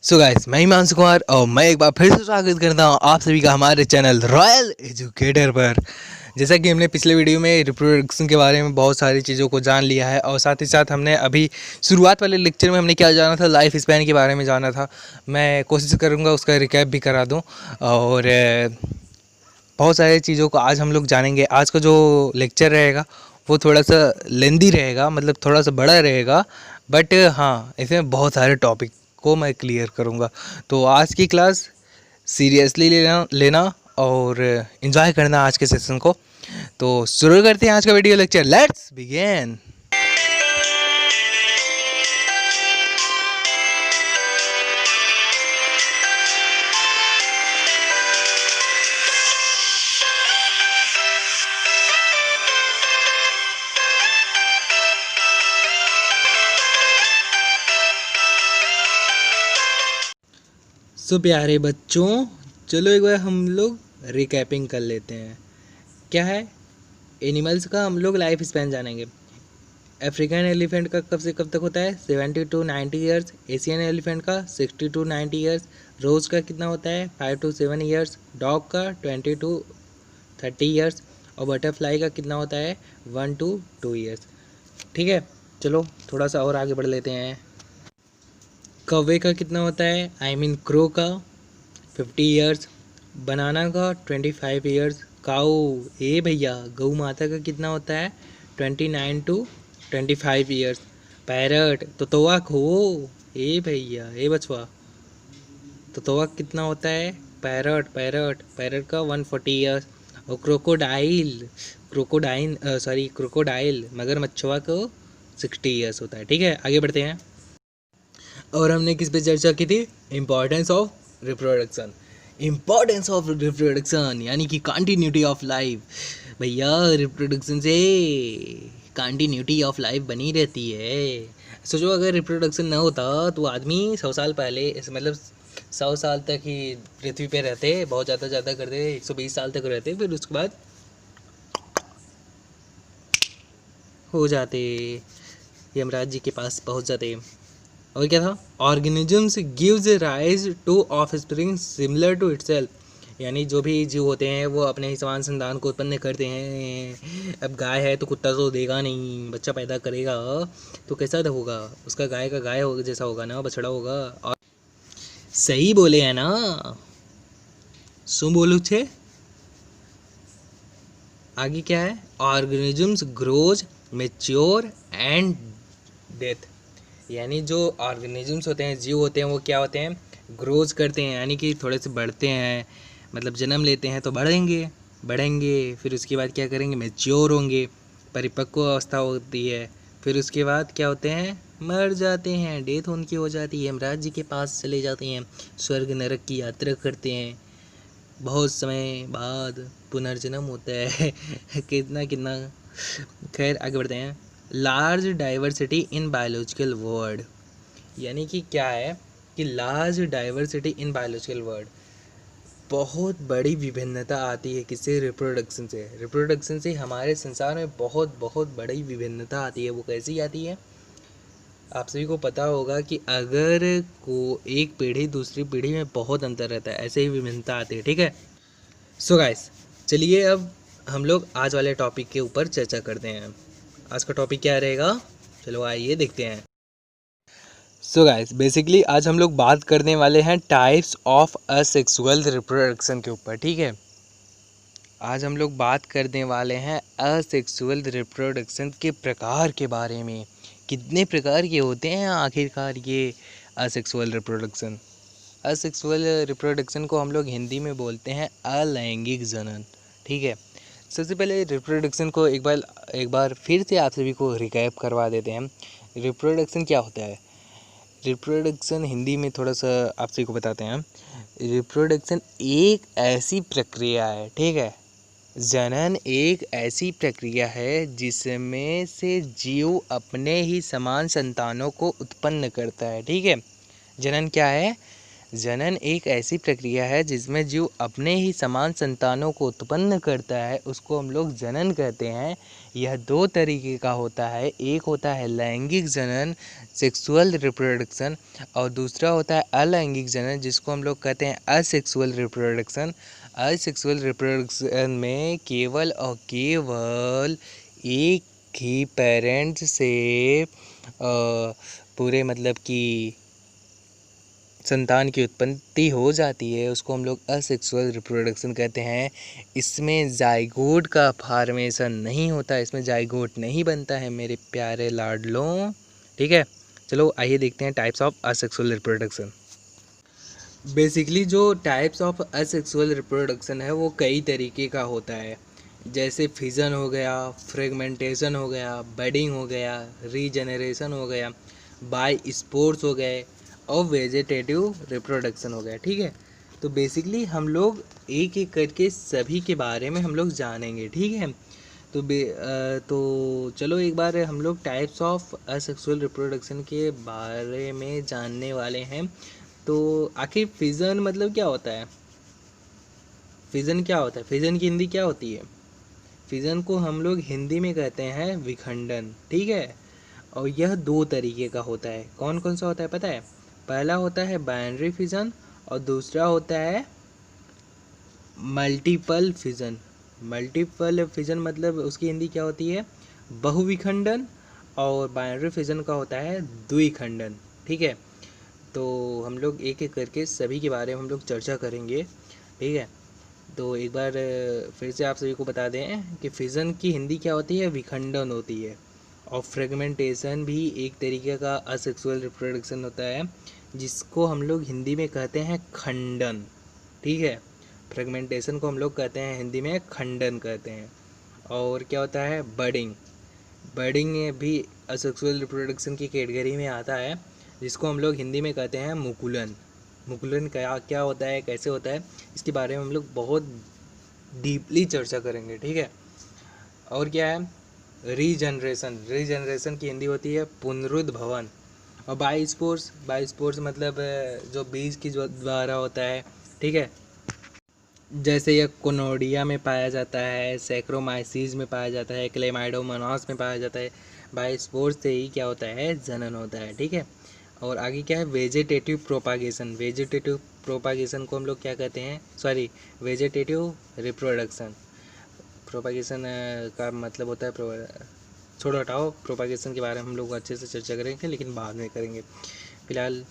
So guys, मैं हिमांशु कुमार और मैं एक बार फिर से स्वागत करता हूँ आप सभी का हमारे चैनल रॉयल एजुकेटर पर। जैसा कि हमने पिछले वीडियो में रिप्रोडक्शन के बारे में बहुत सारी चीज़ों को जान लिया है और साथ ही साथ हमने अभी शुरुआत वाले लेक्चर में हमने क्या जाना था, लाइफ स्पैन के बारे में जाना था। मैं कोशिश करूँगा उसका रिकैप भी करा दूँ और बहुत सारी चीज़ों को आज हम लोग जानेंगे। आज का जो लेक्चर रहेगा वो थोड़ा सा लेंदी रहेगा, मतलब थोड़ा सा बड़ा रहेगा, बट हाँ इसमें बहुत सारे टॉपिक को मैं क्लियर करूँगा। तो आज की क्लास सीरियसली लेना और इन्जॉय करना आज के सेशन को। तो शुरू करते हैं आज का video lecture. Let's begin. So प्यारे बच्चों, चलो एक बार हम लोग रिकैपिंग कर लेते हैं। क्या है, एनिमल्स का हम लोग लाइफ स्पैन जानेंगे। अफ्रीकन एलिफेंट का कब से कब तक होता है 70 टू 90 ईयर्स। एशियन एलिफेंट का 60 टू 90 ईयर्स। रोज़ का कितना होता है 5 टू 7 ईयर्स। डॉग का 20 टू 30 ईयर्स। और बटरफ्लाई का कितना होता है 1 टू 2 ईयर्स। ठीक है, चलो थोड़ा सा और आगे बढ़ लेते हैं। कौवे का कितना होता है, आई मीन क्रो का 50 ईयर्स। बनाना का 25 ईयर्स। काऊ, ए भैया, गऊ माता का कितना होता है 29 टू 25 ईयर्स। पैरट, तोतवा खो, ए भैया, ए बचवा, तोतवा कितना होता है पैरट पैरट पैरट का 140 ईयर्स। और क्रोकोडाइल मगरमच्छवा को 60 ईयर्स होता है। ठीक है, आगे बढ़ते हैं। और हमने किस पे चर्चा की थी, importance of reproduction. Importance of reproduction यानी कि कंटिन्यूटी ऑफ लाइफ। भैया रिप्रोडक्शन से कंटिन्यूटी ऑफ लाइफ बनी रहती है। सोचो अगर रिप्रोडक्शन ना होता तो आदमी 100 साल पहले, मतलब 100 साल तक ही पृथ्वी पे रहते, बहुत ज़्यादा करते, 120 साल तक रहते, फिर उसके बाद हो जाते, यमराज जी के पास पहुंच जाते। और क्या था, organisms gives rise to offspring similar to itself. यानी जो भी जीव होते हैं वो अपने ही समान संतान को उत्पन्न करते हैं। अब गाय है तो कुत्ता तो देगा नहीं, बच्चा पैदा करेगा तो कैसा होगा, उसका गाय का गाय होगा जैसा होगा ना, बछड़ा होगा। और सही बोले है ना, શું बोलू छे। आगे क्या है, organisms grows mature and death. यानी जो ऑर्गेनिजम्स होते हैं, जीव होते हैं, वो क्या होते हैं, ग्रोज करते हैं, यानी कि थोड़े से बढ़ते हैं, मतलब जन्म लेते हैं तो बढ़ेंगे, फिर उसके बाद क्या करेंगे, मैच्योर होंगे, परिपक्व अवस्था होती है, फिर उसके बाद क्या होते हैं, मर जाते हैं, डेथ उनकी हो जाती है, यमराज जी के पास चले जाते हैं, स्वर्ग नरक की यात्रा करते हैं, बहुत समय बाद पुनर्जन्म होता है कितना कितना। खैर आगे बढ़ते हैं। Large diversity in biological word, यानी कि क्या है कि large diversity in biological word, बहुत बड़ी विभिन्नता आती है किससे, रिप्रोडक्शन से। रिप्रोडक्शन से हमारे संसार में बहुत बहुत बड़ी विभिन्नता आती है। वो कैसी आती है, आप सभी को पता होगा कि अगर को एक पीढ़ी दूसरी पीढ़ी में बहुत अंतर रहता है, ऐसे ही विभिन्नता आती है। ठीक है, सो गाइस चलिए अब हम लोग आज वाले टॉपिक के ऊपर चर्चा करते हैं। आज का टॉपिक क्या रहेगा, चलो आइए देखते हैं। सो गाइस बेसिकली आज हम लोग बात करने वाले हैं टाइप्स ऑफ असेक्सुअल रिप्रोडक्शन के ऊपर। ठीक है, आज हम लोग बात करने वाले हैं असेक्सुअल रिप्रोडक्शन के प्रकार के बारे में। कितने प्रकार के होते हैं आखिरकार ये असेक्सुअल रिप्रोडक्शन। असेक्सुअल रिप्रोडक्शन को हम लोग हिंदी में बोलते हैं अलैंगिक जनन। ठीक है, सबसे पहले रिप्रोडक्शन को एक बार फिर से आप सभी को रिकैप करवा देते हैं। रिप्रोडक्शन क्या होता है, रिप्रोडक्शन हिंदी में थोड़ा सा आप सभी को बताते हैं। रिप्रोडक्शन एक ऐसी प्रक्रिया है, ठीक है, जनन एक ऐसी प्रक्रिया है जिसमें से जीव अपने ही समान संतानों को उत्पन्न करता है। ठीक है, जनन क्या है, जनन एक ऐसी प्रक्रिया है जिसमें जीव अपने ही समान संतानों को उत्पन्न करता है, उसको हम लोग जनन कहते हैं। यह दो तरीके का होता है, एक होता है लैंगिक जनन सेक्सुअल रिप्रोडक्शन, और दूसरा होता है अलैंगिक जनन जिसको हम लोग कहते हैं असेक्सुअल रिप्रोडक्शन। असेक्सुअल रिप्रोडक्शन में केवल और केवल एक ही पेरेंट्स से पूरे मतलब कि संतान की उत्पत्ति हो जाती है, उसको हम लोग असेक्सुअल रिप्रोडक्शन कहते हैं। इसमें जाइगोट का फॉर्मेशन नहीं होता, इसमें जाइगोट नहीं बनता है मेरे प्यारे लाडलों। ठीक है, चलो आइए देखते हैं types of asexual reproduction. Basically जो टाइप्स ऑफ असेक्सुअल रिप्रोडक्शन है वो कई तरीके का होता है, जैसे फिजन हो गया, फ्रेगमेंटेशन हो गया, बडिंग हो गया, रीजेनरेशन हो गया, बाय स्पोर्स हो गए, और वेजिटेटिव रिप्रोडक्शन हो गया। ठीक है, तो बेसिकली हम लोग एक एक करके सभी के बारे में हम लोग जानेंगे। ठीक है, तो चलो एक बार हम लोग टाइप्स ऑफ असेक्सुअल रिप्रोडक्शन के बारे में जानने वाले हैं। तो आखिर फिजन मतलब क्या होता है? फिजन क्या होता है? फिजन की हिंदी क्या होती है? फिजन को हम लोग हिंदी में कहते हैं विखंडन। ठीक है, और यह दो तरीके का होता है। कौन कौन सा होता है पता है? पहला होता है बाइनरी फिजन और दूसरा होता है मल्टीपल फिजन। मल्टीपल फिजन मतलब उसकी हिंदी क्या होती है? बहुविखंडन, और बाइनरी फिजन का होता है द्विखंडन। ठीक है, तो हम लोग एक एक करके सभी के बारे में हम लोग चर्चा करेंगे। ठीक है, तो एक बार फिर से आप सभी को बता दें कि फिजन की हिंदी क्या होती है? विखंडन होती है। और फ्रेगमेंटेशन भी एक तरीके का असेक्सुअल रिप्रोडक्शन होता है जिसको हम लोग हिंदी में कहते हैं खंडन। ठीक है, फ्रेगमेंटेशन को हम लोग कहते हैं हिंदी में खंडन कहते हैं। और क्या होता है? बडिंग। बडिंग भी असेक्सुअल रिप्रोडक्शन की कैटेगरी में आता है, जिसको हम लोग हिंदी में कहते हैं मुकुलन। मुकुलन क्या क्या होता है, कैसे होता है, इसके बारे में हम लोग बहुत डीपली चर्चा करेंगे। ठीक है, और क्या है? रीजनरेशन। रीजनरेशन की हिंदी होती है पुनरुद्भवन। और बायोस्पोर्स। बायोस्पोर्स मतलब जो बीज की जो द्वारा होता है। ठीक है, जैसे यह कोनोडिया में पाया जाता है, सैक्रोमाइसीज में पाया जाता है, क्लेमाइडोमोनास में पाया जाता है। बायोस्पोर्स से ही क्या होता है? जनन होता है। ठीक है, और आगे क्या है? Vegetative propagation. वेजिटेटिव प्रोपागेशन को हम लोग क्या कहते हैं? Sorry, vegetative reproduction. प्रोपागेशन का मतलब होता है छोड़ो हटाओ, प्रोपागेशन के बारे में हम लोग अच्छे से चर्चा करेंगे लेकिन बाद में करेंगे। फिलहाल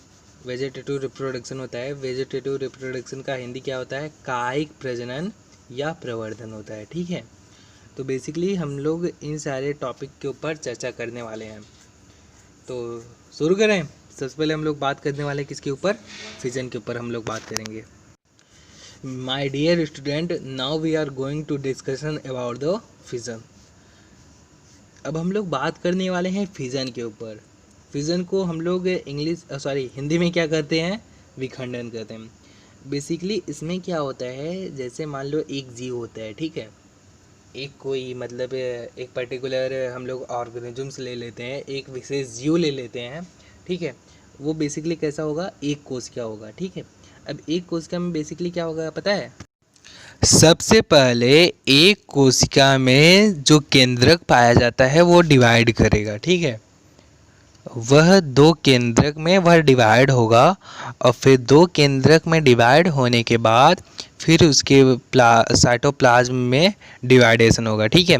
वेजिटेटिव रिप्रोडक्शन होता है। वेजिटेटिव रिप्रोडक्शन का हिंदी क्या होता है? कायिक प्रजनन या प्रवर्धन होता है। ठीक है, तो बेसिकली हम लोग इन सारे टॉपिक के ऊपर चर्चा करने वाले हैं। तो शुरू करें। सबसे पहले हम लोग बात करने वाले किसके ऊपर? फिजन के ऊपर हम लोग बात करेंगे। My dear student, now we are going to discussion about the fission. अब हम लोग बात करने वाले हैं फिजन के ऊपर। फिजन को हम लोग हिंदी में क्या कहते हैं? विखंडन कहते हैं। बेसिकली इसमें क्या होता है, जैसे मान लो एक जीव होता है। ठीक है, एक कोई मतलब एक पर्टिकुलर हम लोग ऑर्गेनिजम्स ले लेते हैं, एक विशेष जीव ले लेते हैं। ठीक है, वो बेसिकली कैसा होगा? एक कोशिका होगा। ठीक है, अब एक कोशिका में बेसिकली क्या होगा पता है? सबसे पहले एक कोशिका में जो केंद्रक पाया जाता है वो डिवाइड करेगा। ठीक है, वह दो केंद्रक में वह डिवाइड होगा, और फिर दो केंद्रक में डिवाइड होने के बाद फिर उसके साइटोप्लाज्म में डिवाइडेशन होगा। ठीक है,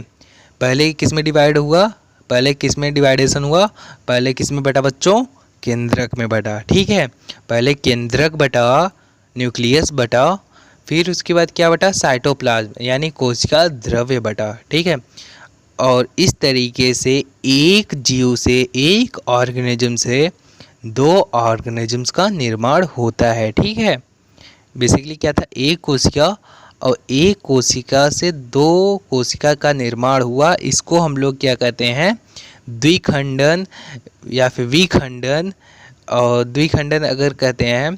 पहले किस में डिवाइड हुआ? पहले किस में डिवाइडेशन हुआ? पहले किस में बटा बच्चों? केंद्रक में बटा। ठीक है, पहले केंद्रक बटा, न्यूक्लियस बटा, फिर उसके बाद क्या बटा? साइटोप्लाज्म यानी कोशिका द्रव्य बटा। ठीक है, और इस तरीके से एक जीव से, एक ऑर्गेनिज्म से दो ऑर्गेनिजम्स का निर्माण होता है। ठीक है, बेसिकली क्या था? एक कोशिका, और एक कोशिका से दो कोशिका का निर्माण हुआ। इसको हम लोग क्या कहते हैं? द्विखंडन या फिर विखंडन। और द्विखंडन अगर कहते हैं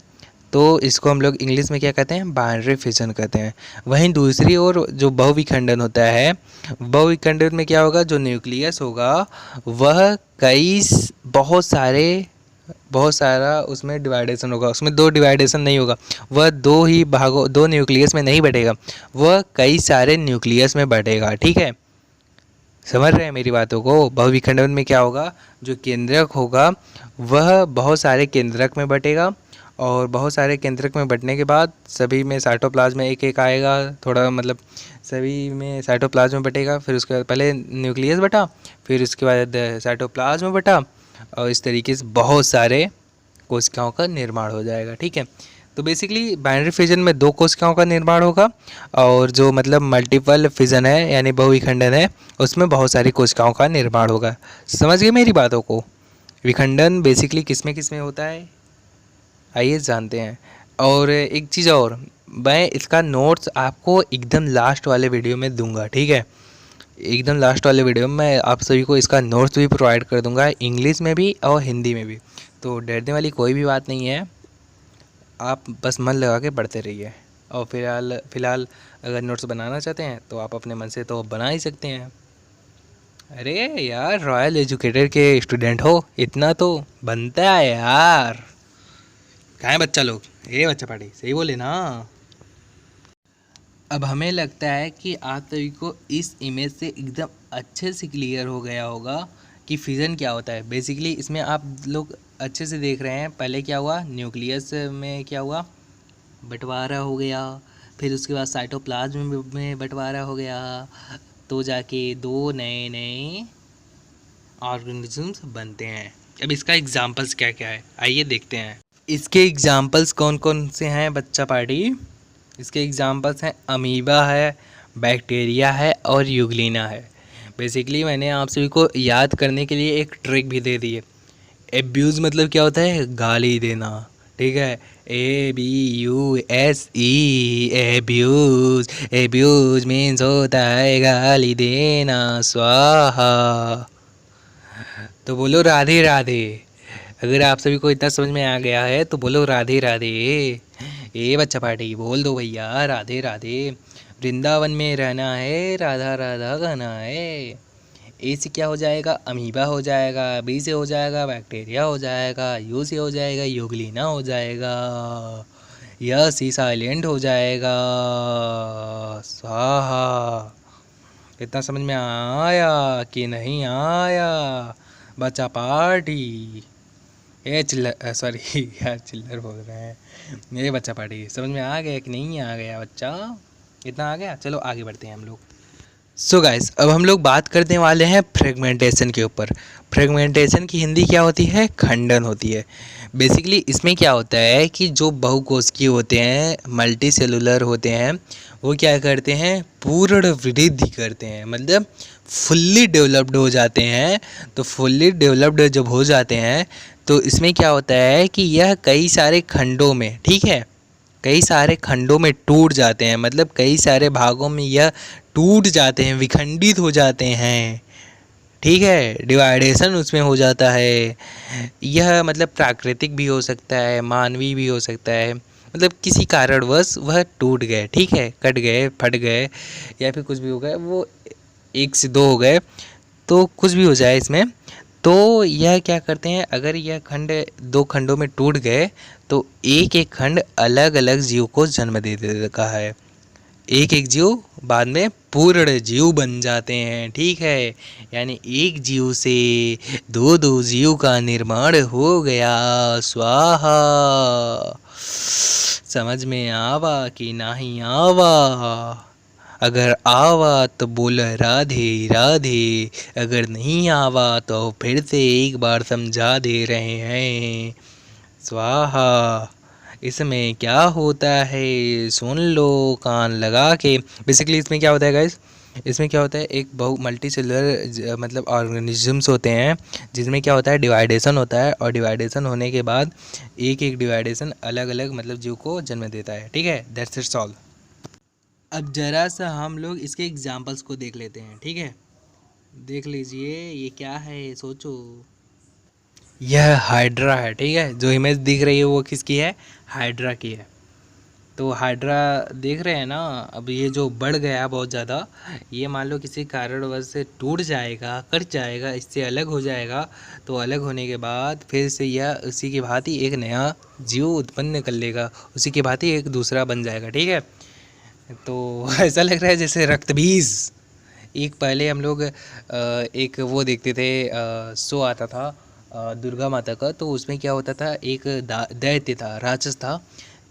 तो इसको हम लोग इंग्लिश में क्या कहते हैं? बाइनरी फिजन कहते हैं। वहीं दूसरी ओर जो बहुविखंडन होता है, बहुविखंडन में क्या होगा? जो न्यूक्लियस होगा वह बहुत सारे बहुत सारा उसमें डिवाइडेशन होगा, उसमें दो डिवाइडेशन नहीं होगा, वह दो ही भागों, दो न्यूक्लियस में नहीं बटेगा, वह कई सारे न्यूक्लियस में बटेगा। ठीक है, समझ रहे हैं मेरी बातों को। बहुविखंडन में क्या होगा, जो केंद्रक होगा वह बहुत सारे केंद्रक में बटेगा, और बहुत सारे केंद्रक में बटने के बाद सभी में साइटोप्लाज्म में एक एक आएगा, थोड़ा मतलब सभी में साइटोप्लाज्म में बटेगा, फिर उसके बाद पहले न्यूक्लियस बटा, फिर उसके बाद साइटोप्लाज्म में बटा, और इस तरीके से बहुत सारे कोशिकाओं का निर्माण हो जाएगा। ठीक है, तो बेसिकली बाइनरी फिजन में दो कोशिकाओं का निर्माण होगा, और जो मतलब मल्टीपल फिजन है यानी बहुविखंडन है उसमें बहुत सारी कोशिकाओं का निर्माण होगा। समझ गए मेरी बातों को। विखंडन बेसिकली किसमें होता है, आइए जानते हैं। और एक चीज़ और, मैं इसका नोट्स आपको एकदम लास्ट वाले वीडियो में दूंगा। ठीक है, एकदम लास्ट वाले वीडियो में मैं आप सभी को इसका नोट्स भी प्रोवाइड कर दूंगा, इंग्लिश में भी और हिंदी में भी। तो डरने वाली कोई भी बात नहीं है, आप बस मन लगा के पढ़ते रहिए। और फ़िलहाल अगर नोट्स बनाना चाहते हैं तो आप अपने मन से तो बना ही सकते हैं। अरे यार, रॉयल एजुकेटर के स्टूडेंट हो, इतना तो बनता है यार। कहाँ है बच्चा लोग, ये बच्चा पार्टी सही बोले ना। अब हमें लगता है कि आप सभी को इस इमेज से एकदम अच्छे से क्लियर हो गया होगा कि फिजन क्या होता है। बेसिकली इसमें आप लोग अच्छे से देख रहे हैं, पहले क्या हुआ, न्यूक्लियस में क्या हुआ, बंटवारा हो गया, फिर उसके बाद साइटोप्लाज्म में बंटवारा हो गया, तो जाके दो नए नए ऑर्गेनिजम्स बनते हैं। अब इसका एग्जांपल्स क्या क्या है, आइए देखते हैं। इसके एग्जांपल्स कौन कौन से हैं बच्चा पार्टी। इसके एग्जांपल्स हैं अमीबा है, बैक्टीरिया है और यूग्लिना है। बेसिकली मैंने आप सभी को याद करने के लिए एक ट्रिक भी दे दी है। एब्यूज़ मतलब क्या होता है, गाली देना। ठीक है, ABUSE, एब्यूज़। एब्यूज़ मीन्स होता है गाली देना, स्वाहा। तो बोलो राधे राधे। अगर आप सभी को इतना समझ में आ गया है तो बोलो राधे राधे। ए बच्चा पार्टी बोल दो भैया राधे राधे। वृंदावन में रहना है, राधा राधा गाना है। ए से क्या हो जाएगा, अमीबा हो जाएगा, बी से हो जाएगा बैक्टीरिया हो जाएगा, यू से हो जाएगा यूग्लिना हो जाएगा, यह सी साइलेंट हो जाएगा, स्वाहा। इतना समझ में आया कि नहीं आया बच्चा पार्टी। ये चिल्लर, सॉरी यार चिल्लर बोल रहे हैं, ये बच्चा पार्टी समझ में आ गया कि नहीं आ गया बच्चा, इतना आ गया। चलो आगे बढ़ते हैं हम लोग। सो गाइस, अब हम लोग बात करने वाले हैं फ्रेगमेंटेशन के ऊपर। फ्रेगमेंटेशन की हिंदी क्या होती है, खंडन होती है। बेसिकली इसमें क्या होता है कि जो बहुकोशिकीय होते हैं, मल्टी सेलुलर होते हैं, वो क्या करते हैं, पूर्ण वृद्धि करते हैं, मतलब फुल्ली डेवलप्ड हो जाते हैं। तो फुल्ली डेवलप्ड जब हो जाते हैं तो इसमें क्या होता है कि यह कई सारे खंडों में, ठीक है, कई सारे खंडों में टूट जाते हैं, मतलब कई सारे भागों में यह टूट जाते हैं, विखंडित हो जाते हैं। ठीक है, डिवाइडेशन उसमें हो जाता है। यह मतलब प्राकृतिक भी हो सकता है, मानवीय भी हो सकता है, मतलब किसी कारणवश वह टूट गए, ठीक है, कट गए, फट गए, या फिर कुछ भी हो गए, वो एक से दो हो गए, तो कुछ भी हो जाए इसमें। तो यह क्या करते हैं, अगर यह खंड दो खंडों में टूट गए तो एक एक खंड अलग अलग जीव को जन्म दे देता है। एक एक जीव बाद में पूर्ण जीव बन जाते हैं। ठीक है, यानी एक जीव से दो दो जीव का निर्माण हो गया, स्वाहा। समझ में आवा कि नहीं आवा। अगर आवा तो बोल राधे राधे, अगर नहीं आवा तो फिर से एक बार समझा दे रहे हैं, स्वाहा। इसमें क्या होता है सुन लो कान लगा के। बेसिकली इसमें क्या होता है गाइस, इसमें क्या होता है, एक बहु मल्टी सेलुलर मतलब ऑर्गेनिजम्स होते हैं, जिसमें क्या होता है, डिवाइडेशन होता है, और डिवाइडेशन होने के बाद एक एक डिवाइडेशन अलग अलग मतलब जीव को जन्म देता है। ठीक है, दैट्स इट्स ऑल। अब ज़रा सा हम लोग इसके एग्जाम्पल्स को देख लेते हैं। ठीक है, देख लीजिए ये क्या है, सोचो। यह हाइड्रा है, ठीक है, जो इमेज दिख रही है वो किसकी है, हाइड्रा की है। तो हाइड्रा देख रहे हैं ना, अब ये जो बढ़ गया बहुत ज़्यादा, ये मान लो किसी कारणवश से टूट जाएगा, कट जाएगा, इससे अलग हो जाएगा। तो अलग होने के बाद फिर से यह उसी की भांति एक नया जीव उत्पन्न कर लेगा, उसी की भांति एक दूसरा बन जाएगा। ठीक है, तो ऐसा लग रहा है जैसे रक्तबीज। एक पहले हम लोग एक वो देखते थे, शो आता था दुर्गा माता का, तो उसमें क्या होता था, एक दैत्य था, राक्षस था।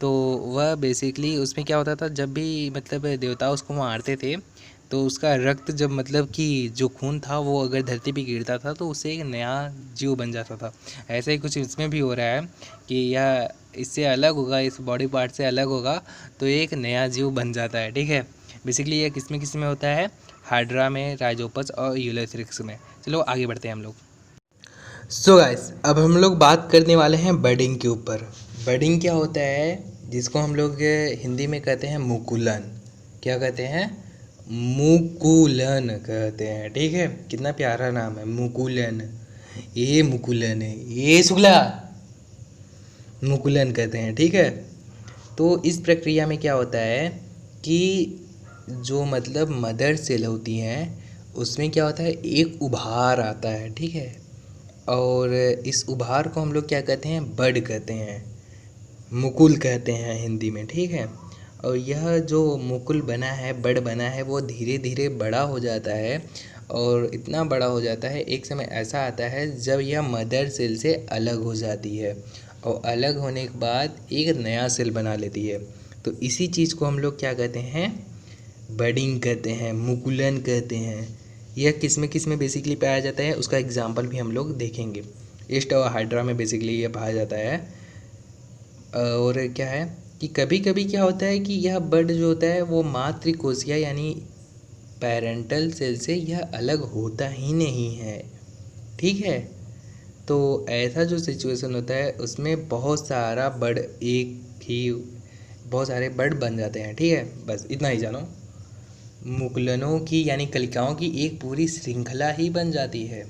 तो वह बेसिकली उसमें क्या होता था, जब भी मतलब देवता उसको मारते थे तो उसका रक्त जब मतलब कि जो खून था वो अगर धरती पे गिरता था तो उससे एक नया जीव बन जाता था। ऐसा ही कुछ इसमें भी हो रहा है कि यह इससे अलग होगा, इस बॉडी पार्ट से अलग होगा तो एक नया जीव बन जाता है। ठीक है, बेसिकली ये किस में होता है, हाइड्रा में, राइजोपस और यूलेथ्रिक्स में। चलो आगे बढ़ते हैं हम लोग। सो गाइस, अब हम लोग बात करने वाले हैं बडिंग के ऊपर। बडिंग क्या होता है, जिसको हम लोग हिंदी में कहते हैं मुकुलन। क्या कहते हैं, मुकुलन कहते हैं। ठीक है, कितना प्यारा नाम है, मुकुलन। ये मुकुलन है, ये शुक्ला मुकुलन कहते हैं। ठीक है, तो इस प्रक्रिया में क्या होता है कि जो मतलब मदर सेल होती हैं उसमें क्या होता है, एक उभार आता है। ठीक है, और इस उभार को हम लोग क्या कहते हैं, बड कहते हैं, मुकुल कहते हैं हिंदी में। ठीक है, और यह जो मुकुल बना है, बड बना है, वो धीरे धीरे बड़ा हो जाता है और इतना बड़ा हो जाता है, एक समय ऐसा आता है जब यह मदर सेल से अलग हो जाती है और अलग होने के बाद एक नया सेल बना लेती है। तो इसी चीज़ को हम लोग क्या कहते हैं, बडिंग कहते हैं, मुकुलन कहते हैं। यह किस में बेसिकली पाया जाता है, उसका एग्जाम्पल भी हम लोग देखेंगे। ईस्ट और हाइड्रा में बेसिकली ये पाया जाता है। और क्या है कि कभी कभी क्या होता है कि यह बड जो होता है वो मातृ कोशिका यानी पेरेंटल सेल से यह अलग होता ही नहीं है। ठीक है, तो ऐसा जो सिचुएशन होता है उसमें बहुत सारा बड एक ही बहुत सारे बड बन जाते हैं। ठीक है, बस इतना ही जानो, मुकुलनों की यानी कलिकाओं की एक पूरी श्रृंखला ही बन जाती है,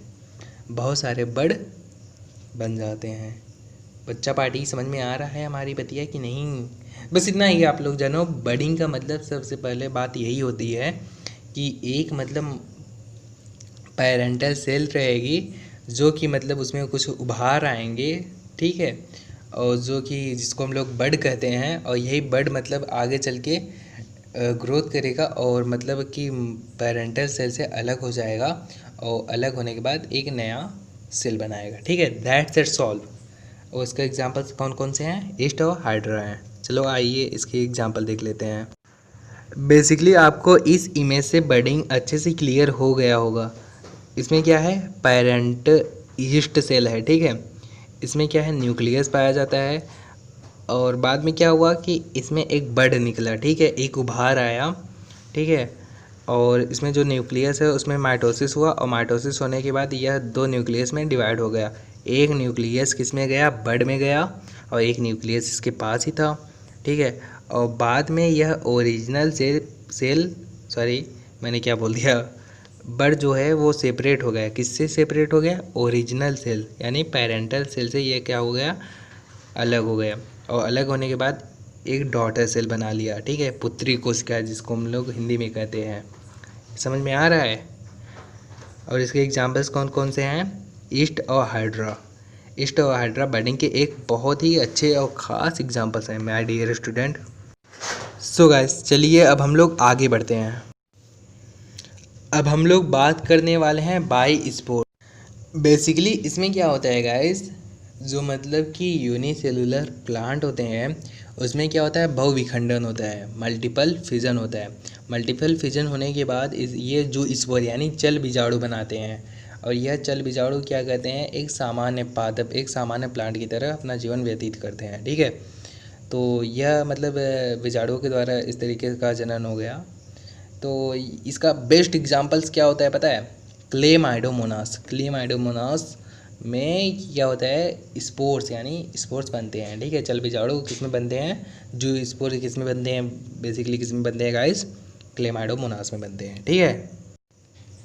बहुत सारे बड बन जाते हैं। बच्चा पार्टी समझ में आ रहा है हमारी बतिया कि नहीं, बस इतना ही आप लोग जानो। बडिंग का मतलब सबसे पहले बात यही होती है कि एक मतलब पेरेंटल सेल रहेगी जो कि मतलब उसमें कुछ उभार आएंगे। ठीक है, और जो कि जिसको हम लोग बड कहते हैं, और यही बड मतलब आगे चल के ग्रोथ करेगा और मतलब कि पेरेंटल सेल से अलग हो जाएगा और अलग होने के बाद एक नया सेल बनाएगा। ठीक है, दैट्स इट सॉल्व। और इसका एग्जांपल्स कौन कौन से हैं, ईस्ट और हाइड्रा हैं। चलो आइए इसके एग्जांपल देख लेते हैं। बेसिकली आपको इस इमेज से बडिंग अच्छे से क्लियर हो गया होगा। इसमें क्या है, पेरेंट ईस्ट सेल है। ठीक है, इसमें क्या है, न्यूक्लियस पाया जाता है और बाद में क्या हुआ कि इसमें एक बड निकला। ठीक है, एक उभार आया। ठीक है, और इसमें जो न्यूक्लियस है उसमें माइटोसिस हुआ और माइटोसिस होने के बाद यह दो न्यूक्लियस में डिवाइड हो गया। एक न्यूक्लियस किस में गया, बड में गया, और एक न्यूक्लियस इसके पास ही था। ठीक है, और बाद में यह ओरिजिनल सेल सॉरी मैंने क्या बोल दिया, बड जो है वो सेपरेट हो गया। किससे सेपरेट हो गया, ओरिजिनल सेल यानी पेरेंटल सेल से ये क्या हो गया, अलग हो गया। और अलग होने के बाद एक डॉटर सेल बना लिया। ठीक है, पुत्री कोशिका जिसको हम लोग हिंदी में कहते हैं। समझ में आ रहा है। और इसके एग्जांपल्स कौन कौन से हैं, ईस्ट और हाइड्रा। ईस्ट और हाइड्रा बडिंग के एक बहुत ही अच्छे और ख़ास एग्जांपल्स हैं my dear student. So guys, चलिए अब हम लोग आगे बढ़ते हैं। अब हम लोग बात करने वाले हैं बाई स्पोर। बेसिकली इसमें क्या होता है गाइस, जो मतलब कि यूनिसेलुलर प्लांट होते हैं उसमें क्या होता है, बहुविखंडन होता है, मल्टीपल फिजन होता है। मल्टीपल फिजन होने के बाद ये जो स्पोर यानी चल बीजाणु बनाते हैं, और यह चल बीजाणु क्या कहते हैं, एक सामान्य पादप, एक सामान्य प्लांट की तरह अपना जीवन व्यतीत करते हैं। ठीक है, तो यह मतलब बीजाणुओं के द्वारा इस तरीके का जनन हो गया। तो इसका बेस्ट एग्जांपल्स क्या होता है पता है, क्लेमाइडोमोनास। क्लेमाइडोमोनास में क्या होता है, स्पोर्स यानी स्पोर्स बनते हैं। ठीक है, चल बीजाणु किस में बनते हैं, जो स्पोर किस में बनते हैं, बेसिकली किस में बनते हैं गाइस, क्लेमाइडोमोनास में बनते हैं। ठीक है,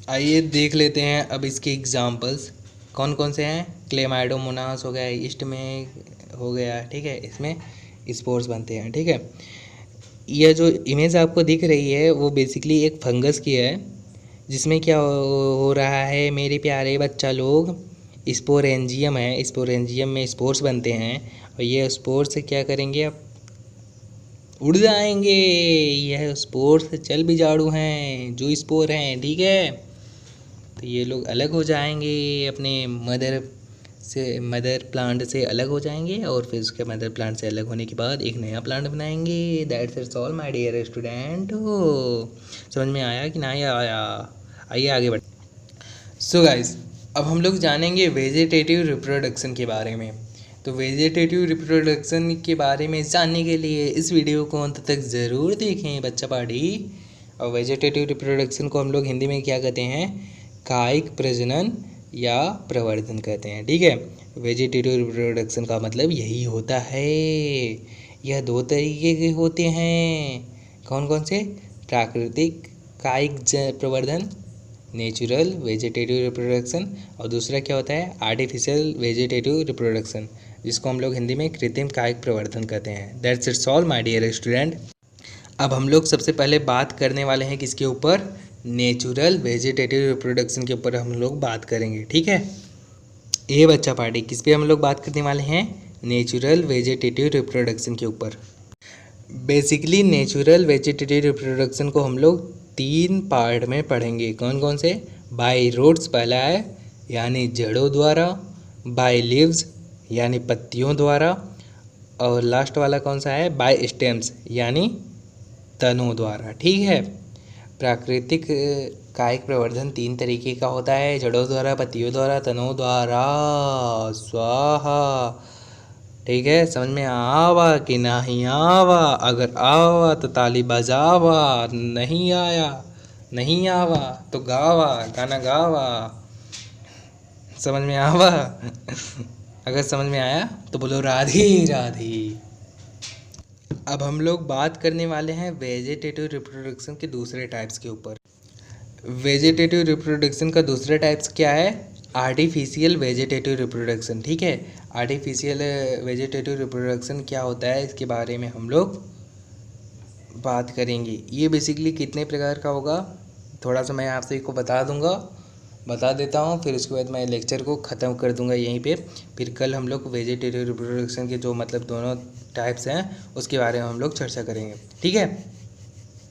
आइए देख लेते हैं अब इसके एग्जांपल्स कौन कौन से हैं। क्लेमाइडोमोनास हो गया, ईस्ट में हो गया। ठीक है, इसमें स्पोर्स बनते हैं। ठीक है, यह जो इमेज आपको दिख रही है वो बेसिकली एक फंगस की है, जिसमें क्या हो रहा है मेरे प्यारे बच्चा लोग, स्पोरेंजियम है, स्पोरेंजियम में स्पोर्स बनते हैं और ये स्पोर्स से क्या करेंगे, अब उड़ जाएंगे। यह स्पोर्स चल भी झाड़ू हैं जो स्पोर हैं, ठीक है। तो ये लोग अलग हो जाएंगे अपने मदर प्लांट से अलग हो जाएंगे और फिर उसके मदर प्लांट से अलग होने के बाद एक नया प्लांट बनाएंगे। That's its all my dear student. हो समझ में आया कि नहीं आया? आइए आगे बढ़। सो गाइस, अब हम लोग जानेंगे वेजिटेटिव रिप्रोडक्शन के बारे में। तो वेजिटेटिव रिप्रोडक्शन के बारे में जानने के लिए इस वीडियो को अंत तक ज़रूर देखें बच्चा पार्टी। और वेजिटेटिव रिप्रोडक्शन को हम लोग हिंदी में क्या कहते हैं, कायिक प्रजनन या प्रवर्धन कहते हैं, ठीक है। वेजिटेटिव रिप्रोडक्शन का मतलब यही होता है। यह दो तरीके के होते हैं, कौन कौन से? प्राकृतिक कायिक प्रवर्धन, नेचुरल वेजिटेटिव रिप्रोडक्शन, और दूसरा क्या होता है, आर्टिफिशियल वेजिटेटिव रिप्रोडक्शन, जिसको हम लोग हिंदी में कृत्रिम कायिक प्रवर्धन कहते हैं। That's its all my dear student. अब हम लोग सबसे पहले बात करने वाले हैं किसके ऊपर, नेचुरल वेजिटेटिव रिप्रोडक्शन के ऊपर हम लोग बात करेंगे, ठीक है। ये बच्चा पार्टी किस पे हम लोग बात करने वाले हैं, नेचुरल वेजिटेटिव रिप्रोडक्शन के ऊपर। बेसिकली नेचुरल वेजिटेटिव रिप्रोडक्शन को हम लोग 3 पार्ट में पढ़ेंगे। कौन कौन से? बाय रूट्स पहला है, यानी जड़ों द्वारा, बाय लीव्स यानी पत्तियों द्वारा, और लास्ट वाला कौन सा है, बाय स्टेम्स यानी तनों द्वारा, ठीक है। प्राकृतिक कायिक प्रवर्धन 3 तरीके का होता है, जड़ों द्वारा, पत्तियों द्वारा, तनों द्वारा। स्वाहा, ठीक है। समझ में आवा कि नहीं आवा? अगर आवा तो ताली बजावा, नहीं आवा तो गावा, गाना गावा। समझ में आवा? अगर समझ में आया तो बोलो राधे राधे। अब हम लोग बात करने वाले हैं वेजिटेटिव रिप्रोडक्शन के दूसरे टाइप्स के ऊपर। वेजिटेटिव रिप्रोडक्शन का दूसरा टाइप्स क्या है, आर्टिफिशियल वेजिटेटिव रिप्रोडक्शन, ठीक है। आर्टिफिशियल वेजिटेटिव रिप्रोडक्शन क्या होता है, इसके बारे में हम लोग बात करेंगे। ये बेसिकली कितने प्रकार का होगा, थोड़ा सा मैं आपसे को बता देता हूँ, फिर उसके बाद मैं लेक्चर को ख़त्म कर दूँगा यहीं पे। फिर कल हम लोग वेजिटेटिव रिप्रोडक्शन के जो मतलब दोनों टाइप्स हैं उसके बारे में हम लोग चर्चा करेंगे, ठीक है।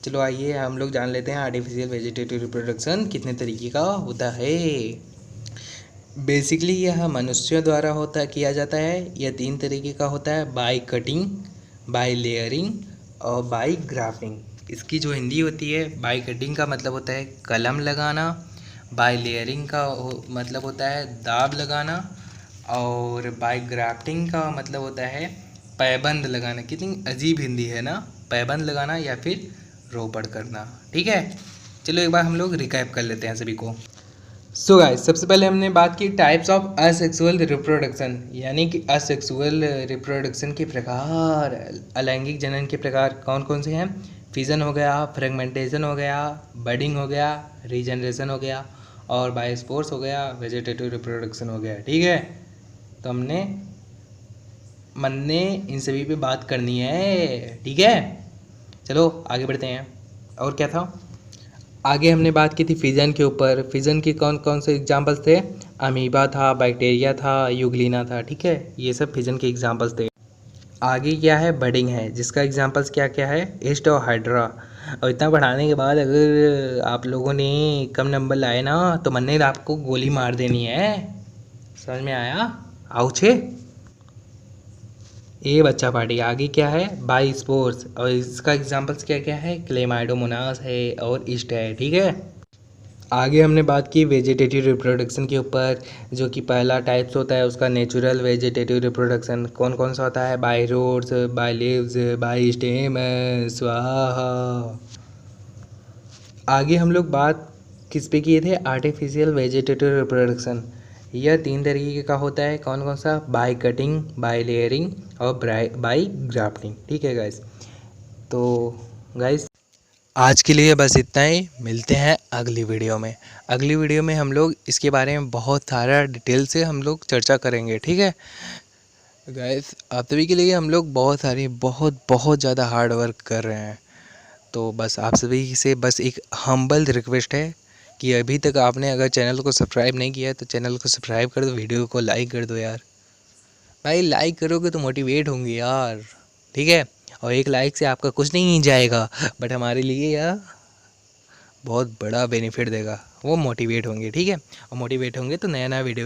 चलो आइए हम लोग जान लेते हैं आर्टिफिशियल वेजिटेटिव रिप्रोडक्शन कितने तरीके का होता है। बेसिकली यह मनुष्यों द्वारा किया जाता है। यह 3 तरीके का होता है, बाय कटिंग, बाय लेयरिंग और बाय ग्राफ्टिंग। इसकी जो हिंदी होती है, बाय कटिंग का मतलब होता है कलम लगाना, बाय लेयरिंग का मतलब होता है दाब लगाना, और बाय ग्राफ्टिंग का मतलब होता है पैबंद लगाना। कितनी अजीब हिंदी है ना, पैबंद लगाना या फिर रोपड़ करना, ठीक है। चलो एक बार हम लोग रिकैप कर लेते हैं सभी को। सो गाइस, सबसे पहले हमने बात की टाइप्स ऑफ असेक्सुअल रिप्रोडक्शन, यानी कि असेक्सुअल रिप्रोडक्शन के प्रकार, अलैंगिक जनन के प्रकार कौन कौन से हैं। फिजन हो गया, फ्रेगमेंटेशन हो गया, बडिंग हो गया, रीजनरेशन हो गया, और बायोस्पोर्स हो गया, वेजिटेटिव रिप्रोडक्शन हो गया, ठीक है। तो हमने इन सभी पे बात करनी है, ठीक है। चलो आगे बढ़ते हैं। और क्या था, आगे हमने बात की थी फिजन के ऊपर। फिजन के कौन कौन से एग्जांपल्स थे, अमीबा था, बैक्टीरिया था, यूग्लिना था, ठीक है। ये सब फिजन के एग्जांपल्स थे। आगे क्या है, बडिंग है, जिसका एग्जांपल्स क्या क्या है, ईस्ट और हाइड्रा। और इतना पढ़ाने के बाद अगर आप लोगों ने कम नंबर लाए ना तो मन ने आपको गोली मार देनी है। समझ में आया? आउछे ये बच्चा पार्टी। आगे क्या है, बाई स्पोर्स, और इसका एग्जांपल्स क्या क्या है, क्लेमाइडोमोनास है और ईस्ट है, ठीक है। आगे हमने बात की वेजिटेटिव रिप्रोडक्शन के ऊपर, जो कि पहला टाइप्स होता है उसका नेचुरल वेजिटेटिव रिप्रोडक्शन। कौन कौन सा होता है, by roots, by leaves, by stem, स्वाहा। आगे हम लोग बात किस पे किए थे, आर्टिफिशियल वेजिटेटिव रिप्रोडक्शन। यह 3 तरीके का होता है, कौन कौन सा, बाय कटिंग, बाय लेयरिंग और बाय ग्राफ्टिंग, ठीक है गाइस। तो गाइस आज के लिए बस इतना ही, मिलते हैं अगली वीडियो में। अगली वीडियो में हम लोग इसके बारे में बहुत सारा डिटेल से हम लोग चर्चा करेंगे, ठीक है गाइस आप सभी के लिए हम लोग बहुत ज़्यादा हार्ड वर्क कर रहे हैं। तो बस आप सभी से बस एक हम्बल रिक्वेस्ट है कि अभी तक आपने अगर चैनल को सब्सक्राइब नहीं किया है तो चैनल को सब्सक्राइब कर दो, वीडियो को लाइक कर दो यार। भाई लाइक करोगे तो मोटिवेट होंगे यार, ठीक है। और एक लाइक से आपका कुछ नहीं जाएगा, बट हमारे लिए यार बहुत बड़ा बेनिफिट देगा, वो मोटिवेट होंगे, ठीक है। और मोटिवेट होंगे तो नया नया वीडियो